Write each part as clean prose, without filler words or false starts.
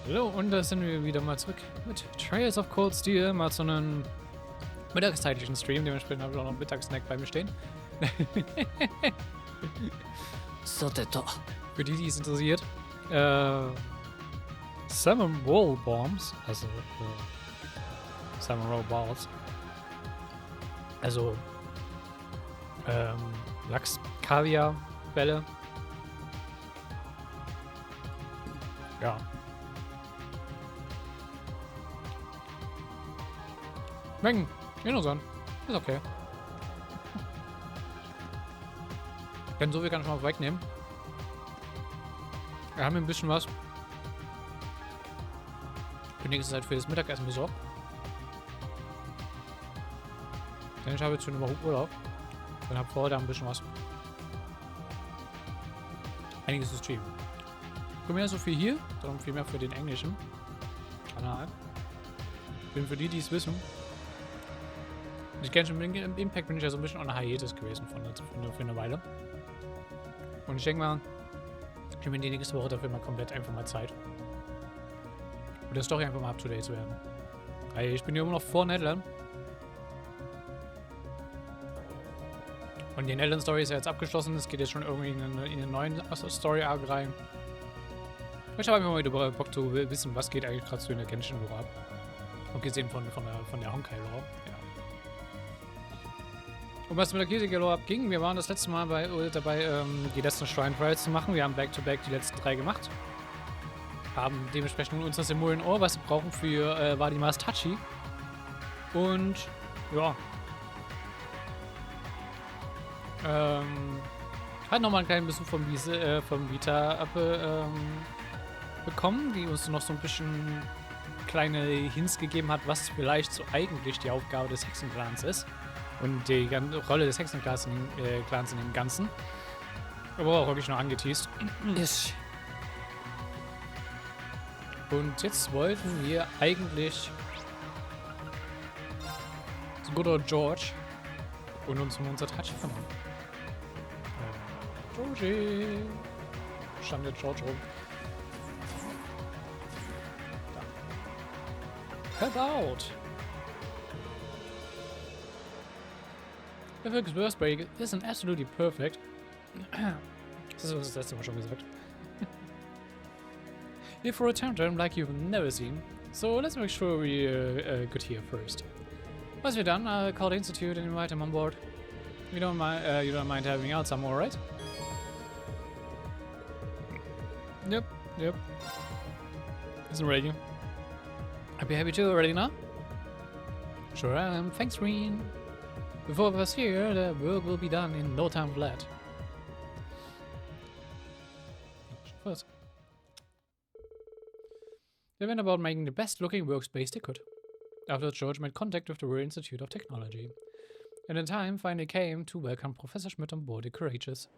Hallo, und da sind wir wieder mal zurück mit Trails of Cold Steel, mal zu einem mittagszeitlichen Stream. Dementsprechend habe ich auch noch einen Mittagssnack bei mir stehen. Für die, die es interessiert. Salmon Roll Bombs, also Salmon Roll Balls. Also Lachs-Kaviar-Bälle. Ja. Mengen, interessant. Ist okay. Können so viel kann ich mal wegnehmen. Wir haben hier ein bisschen was für nächste Zeit für das Mittagessen besorgt. Denn ich habe jetzt schon eine Woche Urlaub und habe vor, da ein bisschen was. Einiges zu streamen. Für mehr so viel hier, sondern viel mehr für den englischen Kanal. Denn für die, die es wissen, ich kenne schon im Impact, bin ich ja so ein bisschen on a hiatus gewesen für eine Weile. Und ich denke mal, ich nehme mir die nächste Woche dafür mal komplett einfach mal Zeit. Und der Story einfach mal up to date zu werden. Weil ich bin ja immer noch vor Netherland. Und die Netherland Story ist ja jetzt abgeschlossen. Es geht jetzt schon irgendwie in eine neue Story Arc rein. Ich habe einfach mal wieder Bock zu wissen, was geht eigentlich gerade so in der Genshin-Lore ab. Abgesehen von der Honkai-Lore. Ja. Und was mit der Kirche-Lore abging, wir waren das letzte Mal dabei, die letzten Shrine Trials zu machen. Wir haben back-to-back die letzten 3 gemacht. Haben dementsprechend unser Symbol in Ohr, was wir brauchen für Valimars Tachi. Und ja. Hat nochmal einen kleinen Besuch vom Vita bekommen, die uns noch so ein bisschen kleine Hints gegeben hat, was vielleicht so eigentlich die Aufgabe des Hexenclans ist. Und die Rolle des Hexenclans in dem Ganzen. Aber auch wirklich noch angeteased. Yes. Und jetzt wollten wir eigentlich zu Good Old George und uns um unser Touch kümmern. Georgie! Stand der George rum. Da. Help out! Perfect Burst Break isn't absolutely perfect. Das ist uns das letzte Mal schon gesagt. Here for a tantrum like you've never seen. So let's make sure we're good here first. Once we're done, I'll call the institute and invite him on board. You don't mind having out some more, right? Yep. Isn't ready. I'd be happy to already now. Sure I am. Thanks, Green. Before us here, the work will be done in no time flat. First. They went about making the best looking workspace they could. After George made contact with the Royal Institute of Technology. And the time finally came to welcome Professor Schmidt on board the Courageous.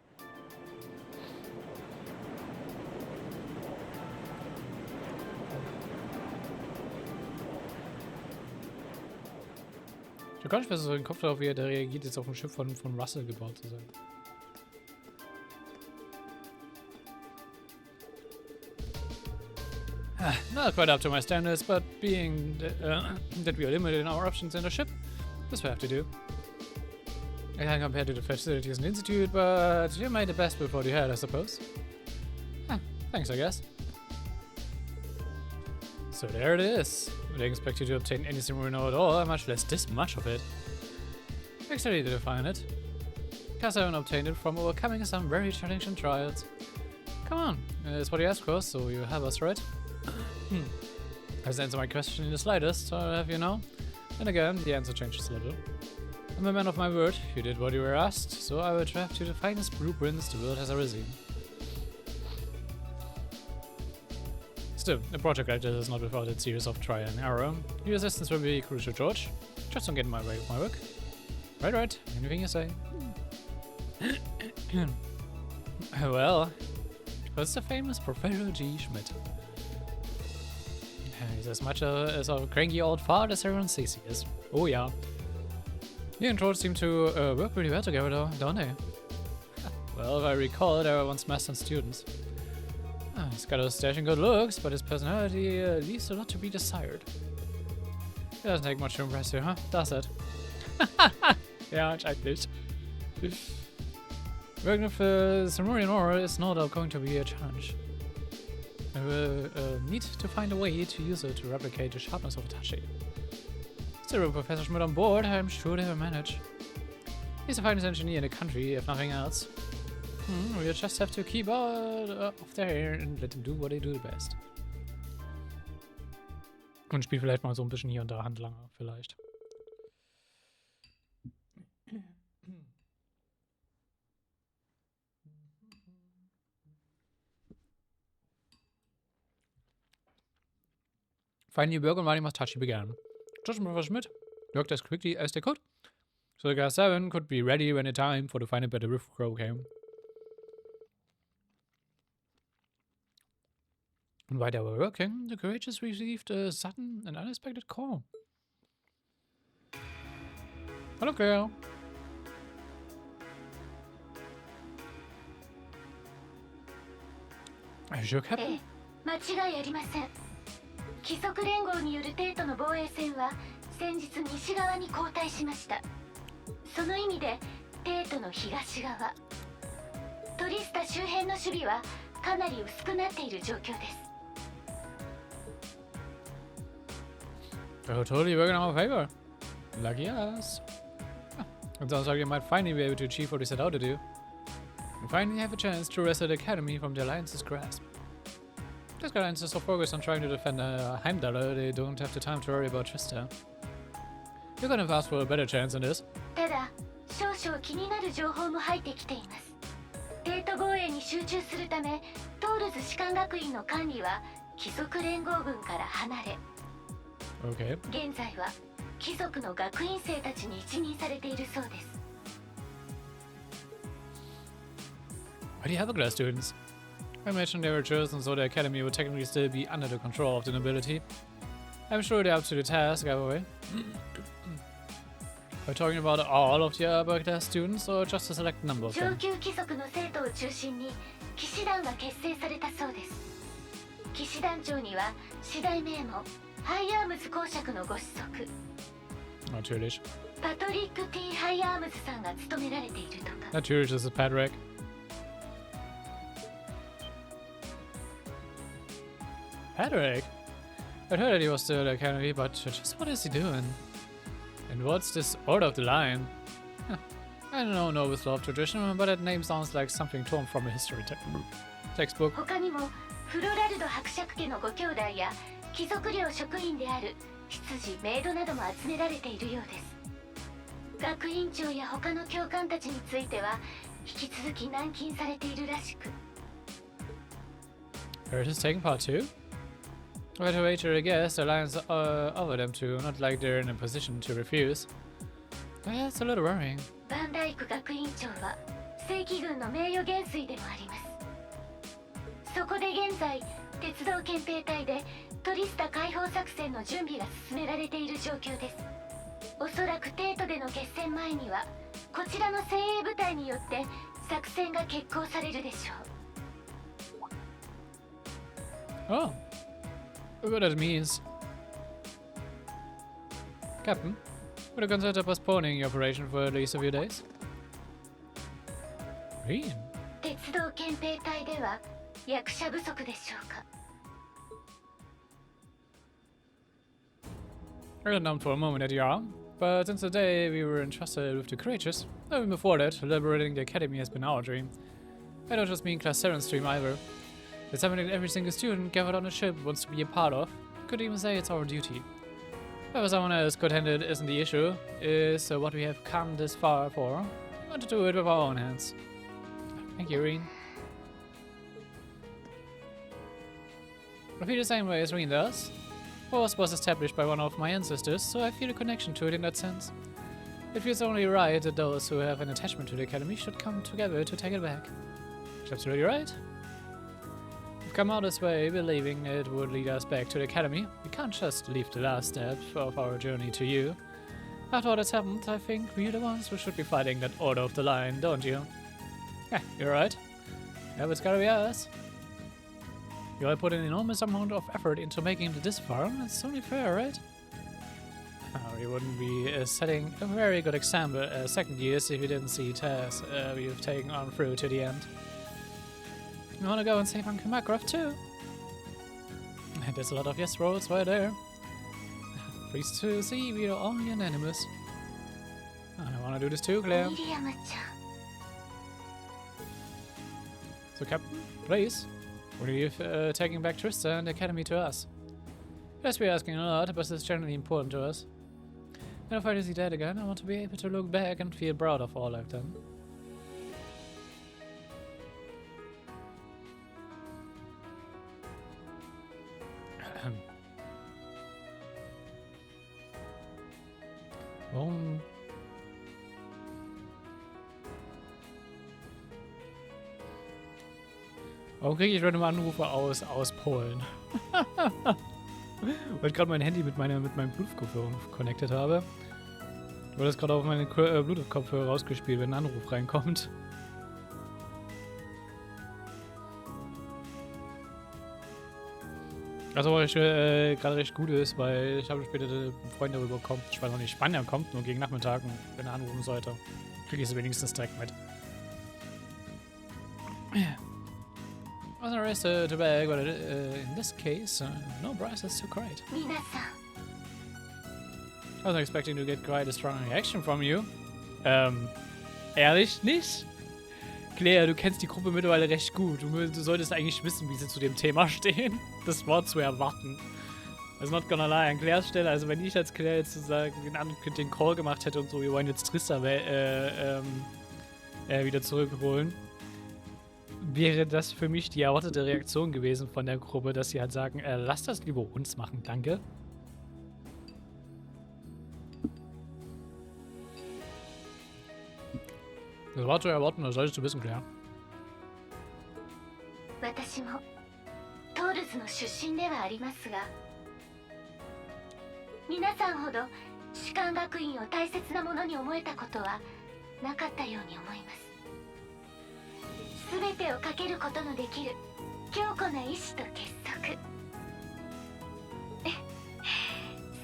Ich habe gar nicht mehr so den Kopf darauf, wie er da reagiert, jetzt auf ein Schiff von Russell gebaut zu sein. Not quite up to my standards, but being that we are limited in our options in the ship, this we have to do. I can't compare to the facilities in the Institute, but you made the best with what you had, I suppose. Thanks, I guess. So there it is. I didn't expect you to obtain anything we know at all, much less this much of it. Excited to find it. Because I haven't obtained it from overcoming some very challenging trials. Come on, it's what you asked for, so you have us, right? Hasn't answered my question in the slightest, so I'll have you know. And again, the answer changes a little. I'm a man of my word, you did what you were asked, so I will draft you the finest blueprints the world has ever seen. Still, a project like this is not without its series of trial and error. Your assistance will be crucial, George. Just don't get in my way with my work. Right, anything you say. Well, what's the famous Professor G. Schmidt? He's as much as a cranky old fart as everyone says he is. Oh yeah. He and George seem to work pretty well together though, don't they? Well, if I recall, they were once master and students. He's got those dashing good looks, but his personality leaves a lot to be desired. It doesn't take much to impress you, huh? Does it? Ja, eigentlich. Working with Samurian Aura is no doubt going to be a challenge. I will need to find a way to use it to replicate the sharpness of Tashi. Still with Professor Schmidt on board, I'm sure they will manage. He's the finest engineer in the country, if nothing else. We'll just have to keep out of their hair and let them do what they do best. Und spielt vielleicht mal so ein bisschen hier und da Handlanger, vielleicht. Finally, Bürger and Valimar's Tachi began. Judging Professor Schmidt worked as quickly as they could, so the Class 7 could be ready when the time for the final battle with Crow came. And while they were working, the courageous received a sudden and unexpected call. Hello, girl. Are you sure, Captain? 間違いありません。貴族連合による帝都の防衛線は先日西側に後退しました。その意味で帝都の東側、トリスタ周辺の守備はかなり薄くなっている状況です。They're totally working in our favor. Lucky us. It sounds like you might finally be able to achieve what you set out to do. And finally have a chance to wrest the academy from the Alliance's grasp. This Alliance is so focused on trying to defend Heimdall, they don't have the time to worry about Trista. You're gonna have asked for a better chance than this. ただ、少々気になる情報も入ってきています。帝都防衛に集中するため、トールズ士官学院の管理は貴族連合軍から離れ、Okay. 現在は貴族の学院生たちに一任されているそうです。Why do you have a class students? I imagine they were chosen so the academy would technically still be under the control of the nobility. I'm sure they're up to the task, either way. Are you talking about all of the upper class students or just a select number of 上 them? 級貴族の生徒を中心に騎士団が結成されたそうです。騎士団長には次第名門ハイアームズ公爵のご子息 Natürlich. パトリック・ T ・ハイアームズさんが務められているとか。 Natürlich, this is Patrick. Patrick? I'd heard that he was still at the academy, but just what is he doing? And what's this order of the line? Huh, I don't know Novice Law of Tradition, but that name sounds like something torn from a history textbook. 他にもフロラルド伯爵家のご兄弟や貴族寮職員である執事・メイドなども集められているようです。学院長や他の教官たちについては引き続き軟禁されているらしく。Earth is taking part too? Right away to the guess, the Alliance offer them to, not like they're in a position to refuse. That's a little worrying. バンダイク学院長は正規軍の名誉元帥でもあります。そこで現在鉄道憲兵隊でトリスタ解放作戦の準備が進められている状況です。おそらく帝都での決戦前にはこちらの精鋭部隊によって作戦が決行されるでしょう。 Oh. Look what that means. Captain, would you consider postponing your operation for at least a few days? Green? 鉄道憲兵隊では役者不足でしょうか。 I got numbed for a moment at your arm, but since the day we were entrusted with the courageous, even before that, liberating the academy has been our dream. I don't just mean Class 7's dream either. It's something that every single student gathered on a ship wants to be a part of. Could even say it's our duty. Whether someone else could handle it isn't the issue, is what we have come this far for. We want to do it with our own hands. Thank you, Reen. I feel the same way as Reen does. Force was established by one of my ancestors, so I feel a connection to it in that sense. It feels only right that those who have an attachment to the academy should come together to take it back. She's absolutely right. We've come out this way believing it would lead us back to the academy. We can't just leave the last step of our journey to you. After all that's happened, I think we're the ones who should be fighting that order of the line, don't you? Yeah, you're right. Yeah, but it's gotta be us. You all put an enormous amount of effort into making it this far, and it's only fair, right? You wouldn't be setting a very good example second years if you didn't see tasks you've taken on through to the end. You wanna go and save Uncle Minecraft too? There's a lot of yes rolls right there. Pleased to see we are all unanimous. I wanna do this too, Claire. So, Captain, please, will you be taking back Trista and the Academy to us? Yes, we're asking a lot, but it's generally important to us. And if I do see Dad again, I want to be able to look back and feel proud of all I've done. Warum kriege ich random Anrufe aus Polen? Weil ich gerade mein Handy mit meinem Bluetooth-Kopfhörer connected habe. Wurde das gerade auf meinen Bluetooth-Kopfhörer rausgespielt, wenn ein Anruf reinkommt. Also was gerade recht gut ist, weil ich habe später einen Freund darüber kommt. Ich weiß noch nicht, wann er kommt, nur gegen Nachmittag, wenn er anrufen sollte. Kriege ich es wenigstens direkt mit. I was race to bag, but in this case, no prizes to crate. I wasn't expecting to get quite a strong reaction from you. Ehrlich nicht? Claire, du kennst die Gruppe mittlerweile recht gut. Du solltest eigentlich wissen, wie sie zu dem Thema stehen. Das war zu erwarten. Also not gonna lie, an Claires Stelle, also wenn ich als Claire jetzt sozusagen den Call gemacht hätte und so, wir wollen jetzt Trista wieder zurückholen, wäre das für mich die erwartete Reaktion gewesen von der Gruppe, dass sie halt sagen, lass das lieber uns machen, danke. Das war zu erwarten, das solltest du wissen, Claire. 私もトールズの出身ではありますが、皆さんほど士官学院を大切なものに思えたことはなかったように思います。すべてをかけることのできる強固な意志と結束。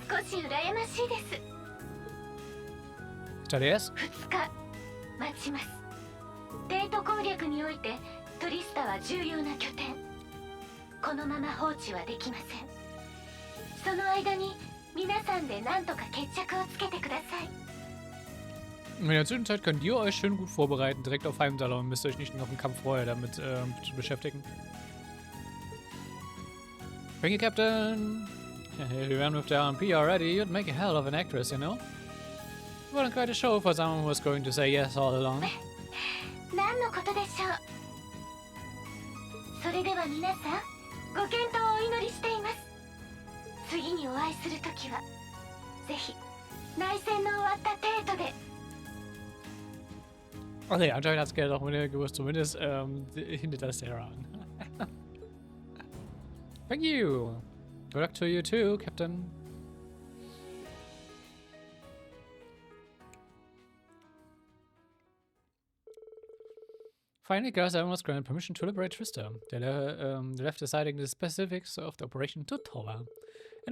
少し羨ましいです。2日待ちます。帝都攻略においてトリスタは重要な拠点。このまま放置はできません。その間に皆さんで何とか決着をつけてください。In der Zwischenzeit könnt ihr euch schön gut vorbereiten, direkt auf Heimdallr und müsst euch nicht noch im Kampf vorher damit zu beschäftigen. Thank you, Captain. If you ran with the RMP already, you'd make a hell of an actress, you know? Wasn't quite a show for someone who was going to say yes all along. 何のことでしょう。それでは皆さん、ご健闘をお祈りしています。次にお会いするときは、ぜひ内戦の終わった程度で。Okay, anscheinend hat es Geld auch mit der gewusst, zumindest hintet das der an. Thank you. Good luck to you too, Captain. Finally, Gareth was granted permission to liberate Trista. They left deciding the specifics of the operation to Thor. And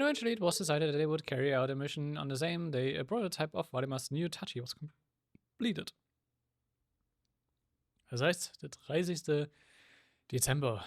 eventually it was decided that they would carry out a mission on the same day a prototype of Valimar's new Tachi was completed. Das heißt, der 30. Dezember.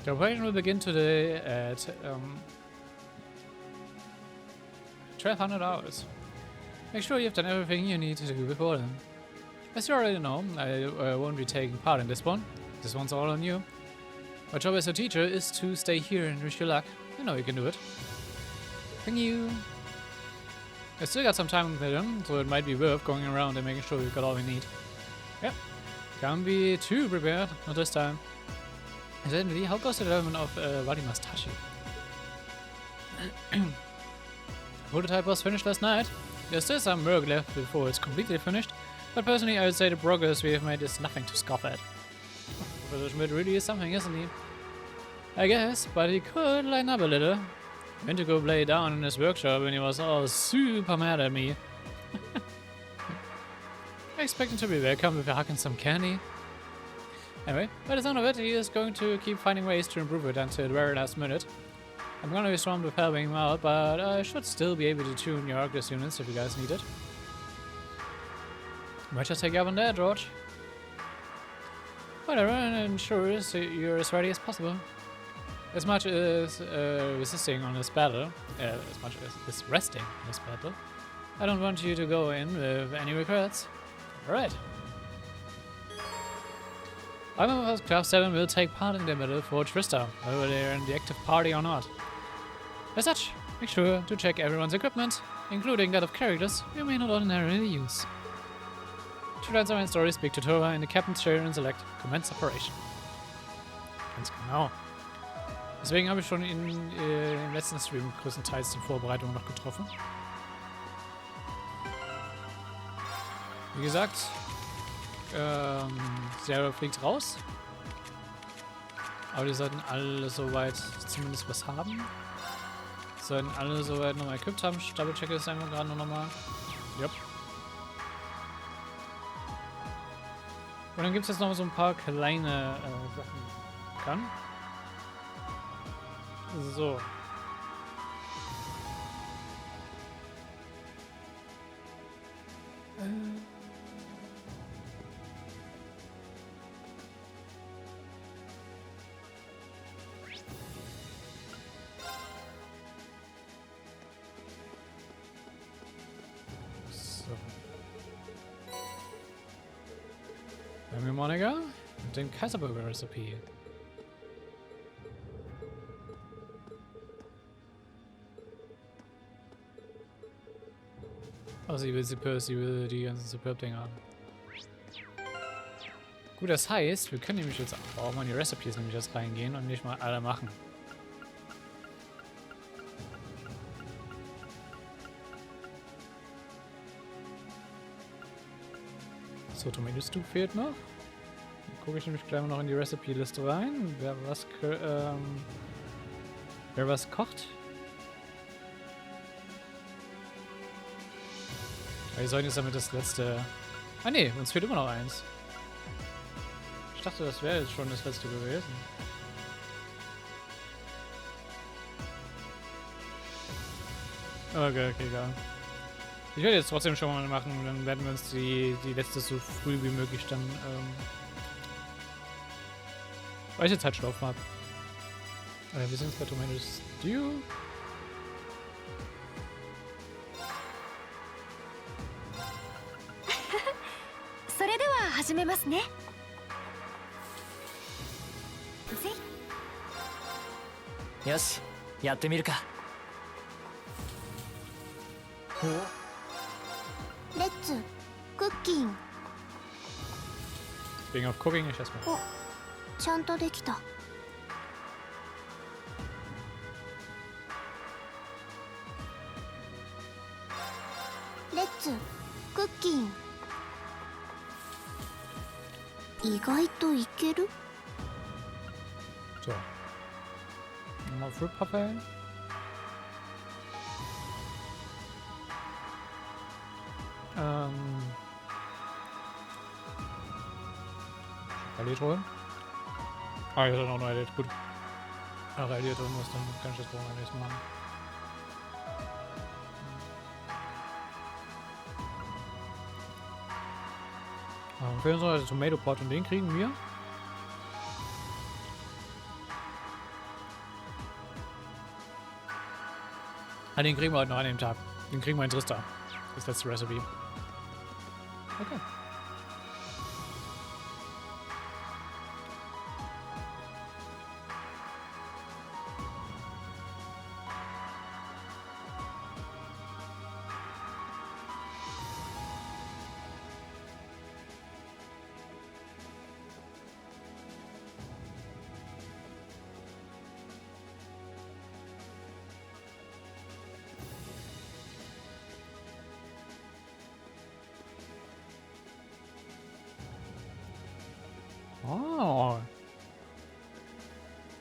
The operation will begin today at 1200 hours. Make sure you've done everything you need to do before then. As you already know, I won't be taking part in this one. This one's all on you. My job as a teacher is to stay here and wish you luck. I know you can do it. Thank you. I still got some time with them, so it might be worth going around and making sure we've got all we need. Yep. Can't be too prepared, not this time. Incidentally, how goes the development of Valimar's Tachi? Prototype was finished last night. There's still some work left before it's completely finished, But personally, I would say the progress we have made is nothing to scoff at. Professor Schmidt really is something, isn't he? I guess, but he could lighten up a little. Went to go play down in his workshop and he was all super mad at me. I expect him to be welcome with a hug and some candy. Anyway, by the sound of it, he is going to keep finding ways to improve it until the very last minute. I'm gonna be swamped with helping him out, but I should still be able to tune your Arctis units if you guys need it. Might just take you up on that, George. Whatever, and ensure you're as ready as possible. As much as resisting on this battle, as much as resting on this battle, I don't want you to go in with any regrets. Alright. I remember Class 7 will take part in the battle for Trista, whether they're in the active party or not. As such, make sure to check everyone's equipment, including that of characters you may not ordinarily use. To answer my story, speak to Tora in the Captain's Chair and select Commence Operation. Ganz genau. Deswegen habe ich schon im letzten Stream größtenteils die Vorbereitung noch getroffen. Wie gesagt, Sarah fliegt raus. Aber die sollten alle soweit zumindest was haben. Sollten alle soweit nochmal equipped haben. Ich double-checke das einfach gerade nochmal. Yep. Und dann gibt es jetzt noch so ein paar kleine Sachen. Kann. So. Monika und den Kaiserburger-Recipe. Oh, sie will die ganzen Superb-Dinger. Gut, das heißt, wir können nämlich jetzt auch mal in die Recipes nämlich jetzt reingehen und nicht mal alle machen. So, Tomato Stew fehlt noch. Dann gucke ich nämlich gleich mal noch in die Recipe-Liste rein. Wer was kocht. Wir sollen jetzt damit das letzte... Ah ne, uns fehlt immer noch eins. Ich dachte, das wäre jetzt schon das letzte gewesen. Okay, egal. Ich werde jetzt trotzdem schon mal machen und dann werden wir uns die letzte so früh wie möglich dann, weil ich jetzt halt Schlaufen habe. Wir sind jetzt bei Tomato Stew. Yoshi, やってみるか。レッツクッキン。 Wegen auf Cooking ich erstmal. お、ちゃんとできた。レッツクッキン。意外といける？ So. Nochmal Fruit Puffin. Elliot holen. Ah, hier ist auch noch Elliot. Gut. Ach, Elliot drin muss, dann kann ich das morgen nächstes Mal machen. Fehlen uns noch der Tomato Pot und den kriegen wir. Ah, den kriegen wir heute noch an dem Tag. Den kriegen wir in Trista. Das letzte Recipe. Okay.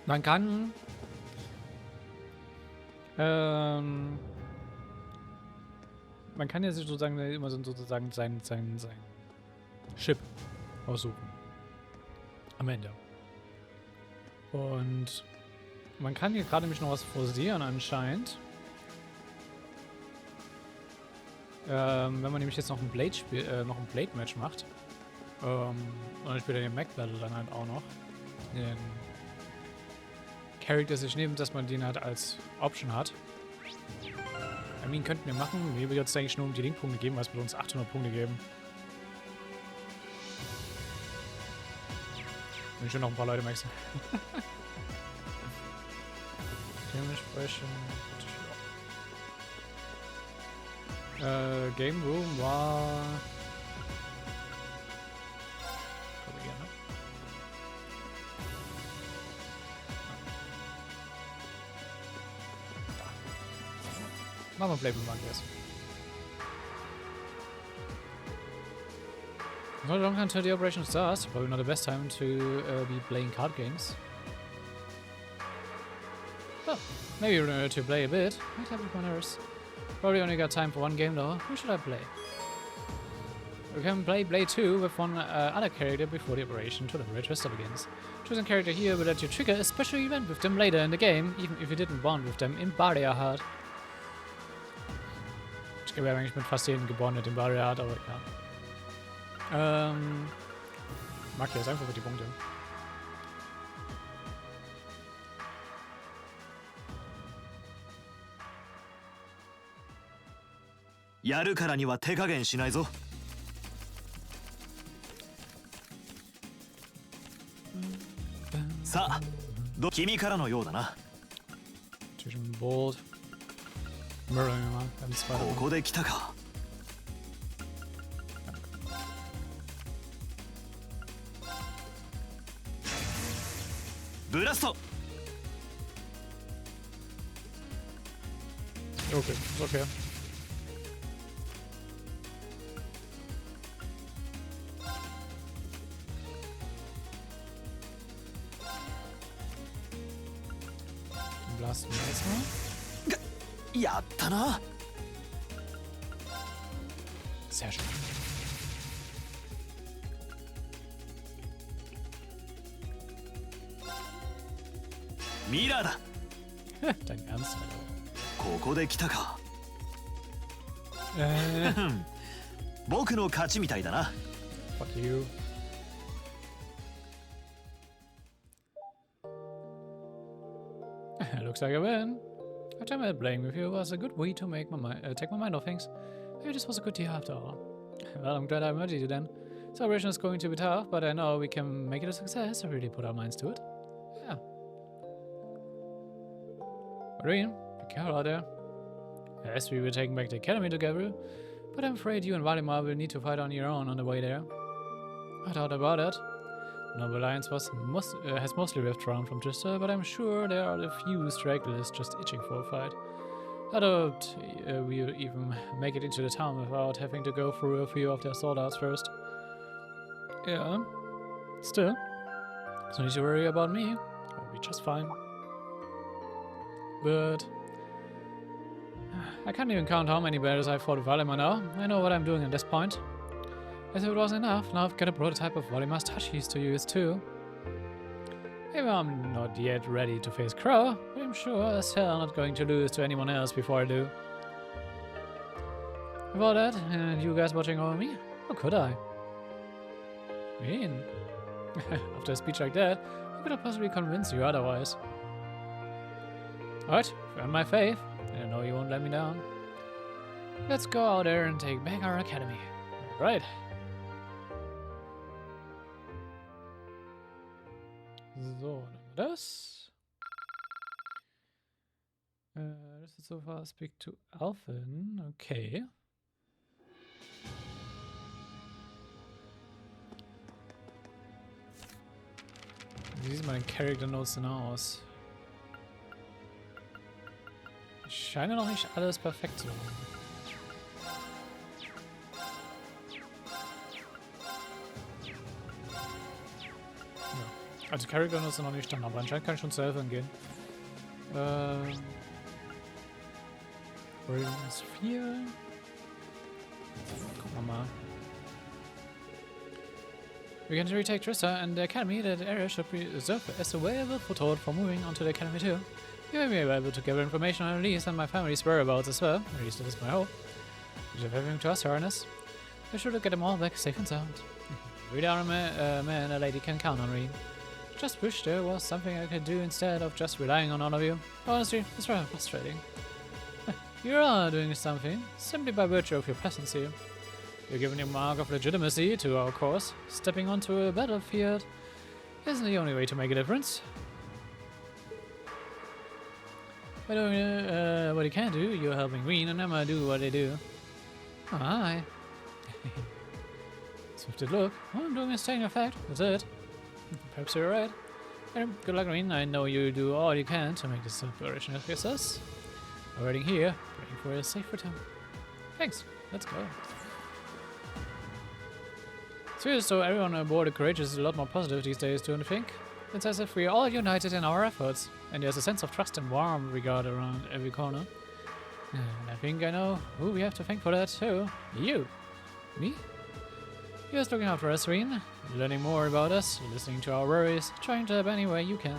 Man kann man kann ja sich sozusagen immer sozusagen sein Chip aussuchen. Am Ende. Und man kann hier gerade nämlich noch was forcieren anscheinend. Wenn man nämlich jetzt noch ein Blade-Match macht. Und dann später den Mech-Battle dann halt auch noch. Den Character sich nehmen, dass man den halt als Option hat. I mean, könnten wir machen. Mir wird jetzt eigentlich nur um die Link-Punkte geben, weil es wird uns 800 Punkte geben. Wenn ich schon noch ein paar Leute maxen. Dementsprechend. Game Room war. Glaube ich, ja, ne? Da. Machen wir Playboy Mark jetzt. Not long until the operation starts. Probably not the best time to be playing card games. Well, maybe you're going to play a bit. Might have with my nerves. Probably only got time for one game though. Who should I play? We can play Blade 2 with one other character before the operation to the register begins. Choosing character here will let you trigger a special event with them later in the game, even if you didn't bond with them in Barrier Heart. Ich glaube, wir haben eigentlich mit fast jedem gebondet in Barrier Heart, aber ja. Mag ich jetzt einfach für die Punkte. やるからには手加減しないぞ。さあ、君からのようだな。Bold. ここで来たか。ブラスト。Okay, okay. Blasten wir jetzt mal. やったな。Sehr schön. Mira da. Dein Ernst, Alter. ここで来たか。僕の勝ちみたいだな。Fuck you. Looks like I win. I tell me playing with you was a good way to make take my mind off things. Maybe this was a good deal after all. Well, I'm glad I met you then. Celebration is going to be tough, but I know we can make it a success. I really put our minds to it. Yeah. Marine, be careful out there. Yes, we were taking back the academy together, but I'm afraid you and Valimar will need to fight on your own on the way there. I thought about it. The Noble Alliance has mostly withdrawn from Gister, but I'm sure there are a few stragglers just itching for a fight. I doubt we'll even make it into the town without having to go through a few of their soldiers first. Yeah, still, no need to worry about me. I'll be just fine. But I can't even count how many battles I've fought with Valimar now. I know what I'm doing at this point. As if it wasn't enough, now I've got a prototype of Valimar's touchies to use too. Maybe I'm not yet ready to face Crow, but I'm sure as hell not going to lose to anyone else before I do. With all that, and you guys watching over me, how could I? I mean, after a speech like that, how could I possibly convince you otherwise? Alright, you earned my faith, and I know you won't let me down. Let's go out there and take back our academy. Right. So, dann das. Das ist so far speak to Alphen. Okay. Wie sieht meine Character Notes denn aus? Ich scheine noch nicht alles perfekt zu machen. Also Charakter ist noch nicht dran, aber anscheinend kann ich schon zu helfen gehen. Ist 4. Gucken wir mal. We can retake Trista and the Academy. That area should be reserved as available for thought for moving on to the Academy too. You may be able to gather information on Elise and my family's whereabouts as well. At least that is my hope. You have everything to us, Her Highness. Be sure to get them all back safe and sound. We are a man a lady can count on, Reen. Just wish there was something I could do instead of just relying on all of you. Honestly, it's rather frustrating. You are doing something, simply by virtue of your presence here. You're giving a mark of legitimacy to our cause. Stepping onto a battlefield isn't the only way to make a difference. By doing what you can do, you're helping Green and Emma do what they do. Oh, hi. Swifted look. All I'm doing is stating a fact. That's it. Perhaps you're right. Good luck, Green. I know you do all you can to make this operation a success. I'm waiting here, praying for a safe return. Thanks. Let's go. Seriously, so everyone aboard the Courageous is a lot more positive these days, don't you think? It's as if we are all united in our efforts, and there's a sense of trust and warm regard around every corner. And I think I know who we have to thank for that too. You. Me? You're just looking out for us, Reen, learning more about us, listening to our worries, trying to help any way you can.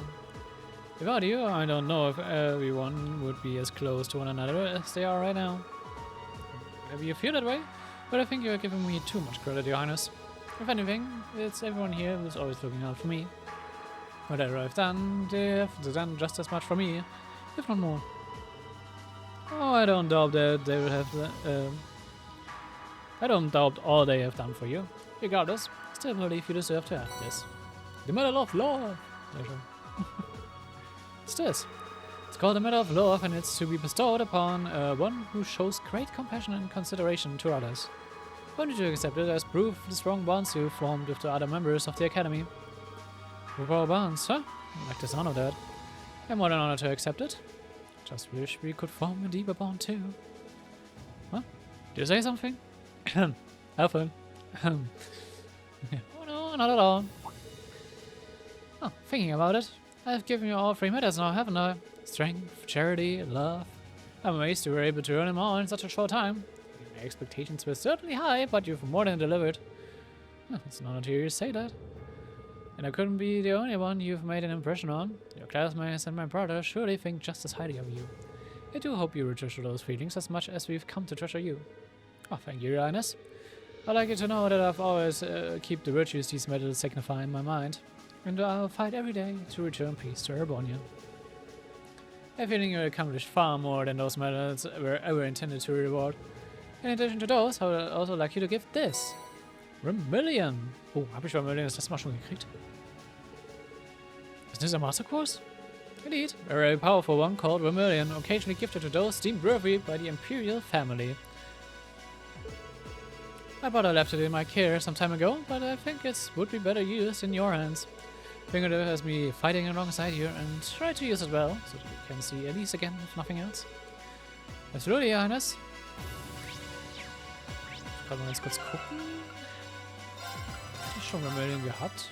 Without you, I don't know if everyone would be as close to one another as they are right now. Maybe you feel that way, but I think you're giving me too much credit, Your Highness. If anything, it's everyone here who's always looking out for me. Whatever I've done, they've done just as much for me, if not more. Oh, I don't doubt that they would have. I don't doubt all they have done for you. Regardless, I still believe you deserve to have this. The Medal of Love. It's this. It's called the Medal of Love, and it's to be bestowed upon one who shows great compassion and consideration to others. Why don't you accept it as proof of the strong bonds you formed with the other members of the Academy? With our bonds, huh? I like the sound of that. I'm more than honored to accept it. Just wish we could form a deeper bond too. What? Did you say something? Have fun. Oh no, not at all. Oh, thinking about it, I've given you all 3 medals now, haven't I? Strength, charity, love. I'm amazed you were able to earn them all in such a short time. My expectations were certainly high, but you've more than delivered. It's an honor to hear you say that. And I couldn't be the only one you've made an impression on. Your classmates and my brother surely think just as highly of you. I do hope you treasure those feelings as much as we've come to treasure you. Oh, thank you, Your Highness. I'd like you to know that I've always keep the virtues these medals signify in my mind, and I'll fight every day to return peace to Urbonia. I feel you accomplished far more than those medals were ever intended to reward. In addition to those, I would also like you to give this. Vermilion. Oh, habe ich Vermilion das letzte Mal schon gekriegt? Is this a master course? Indeed, a very powerful one called Vermilion, occasionally gifted to those deemed worthy by the Imperial family. My brother left it in my care some time ago, but I think it would be better used in your hands. Think of it as me fighting alongside you, and try to use it well, so that you can see Elise again, if nothing else. Absolutely, Your Highness. Ich kann mal ganz kurz gucken. Hab ich schon Vermilion gehabt?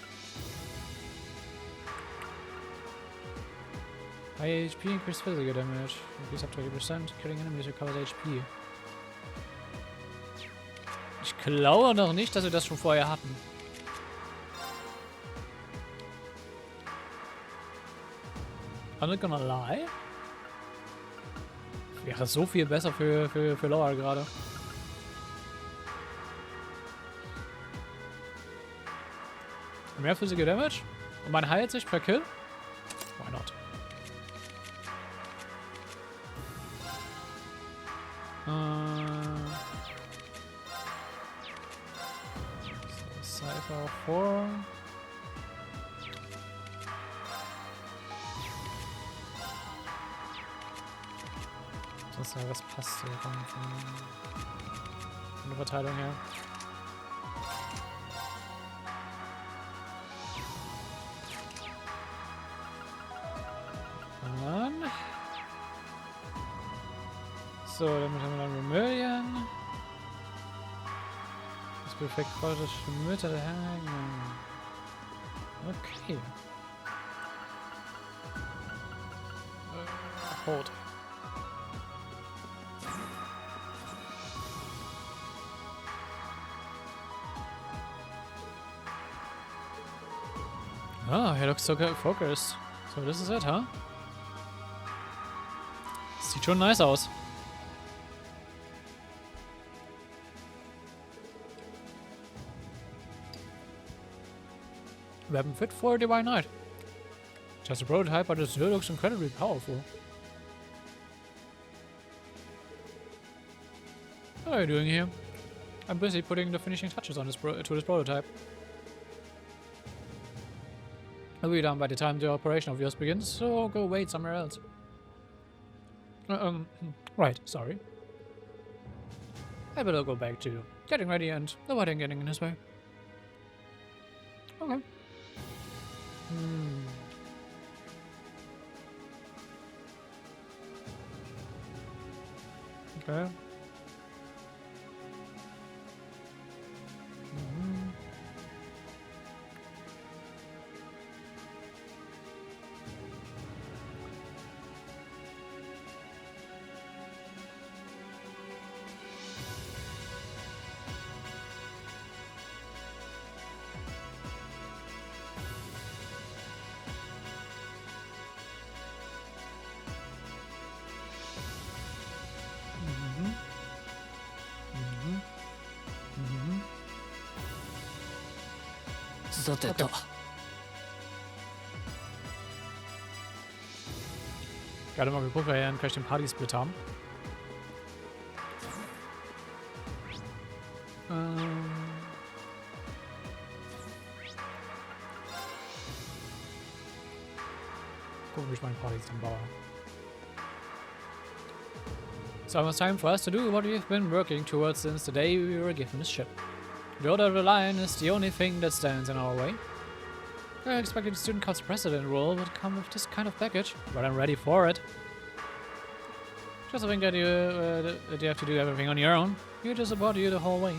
High HP increased physical damage. Increase up to 80%. Killing enemies recovers HP. Ich glaube noch nicht, dass wir das schon vorher hatten. I'm not gonna lie. Wäre so viel besser für Laura gerade. Mehr Physical Damage? Und man heilt sich per Kill? Why not? So, Cypher 4. Sonst ja, was passt hier von der Verteilung her? So, damit haben wir dann Vermilion. Das perfekt chaotische Mütter der Hängen. Okay. Hold. Oh, he looks so good focused. So this is it, huh? Sieht schon nice aus. Weapon fit for a divine knight. Just a prototype, but it still looks incredibly powerful. What are you doing here? I'm busy putting the finishing touches on this prototype. I'll be done by the time the operation of yours begins, so go wait somewhere else. Right, sorry. I better go back to getting ready and the wedding getting in his way. Okay. Okay. Okay. Gerade mal geguckt, weil wir ja gleich den Party-Split haben. Gucken, wie ich meine Partys dann baue. It's almost time for us to do what we've been working towards since the day we were given this ship. The order of the line is the only thing that stands in our way. I expected the student council president role would come with this kind of package, but I'm ready for it. Just think that you have to do everything on your own. Here to support you the whole way.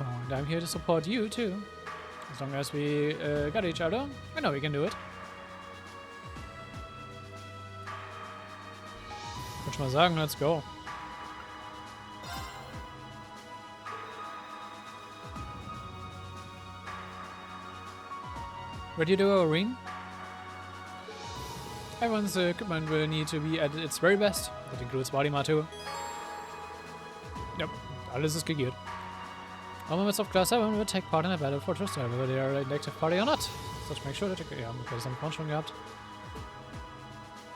Oh, and I'm here to support you too. As long as we got each other, I know we can do it. Würde ich mal sagen, let's go. Ready to go, Irene? Everyone's equipment will need to be at its very best. That includes Valimar too. Yep, alles ist gegeared. All members of Class 7 will take part in a battle for Trista, whether they are an active party or not. So make sure that you... Ja, okay, das haben wir schon gehabt.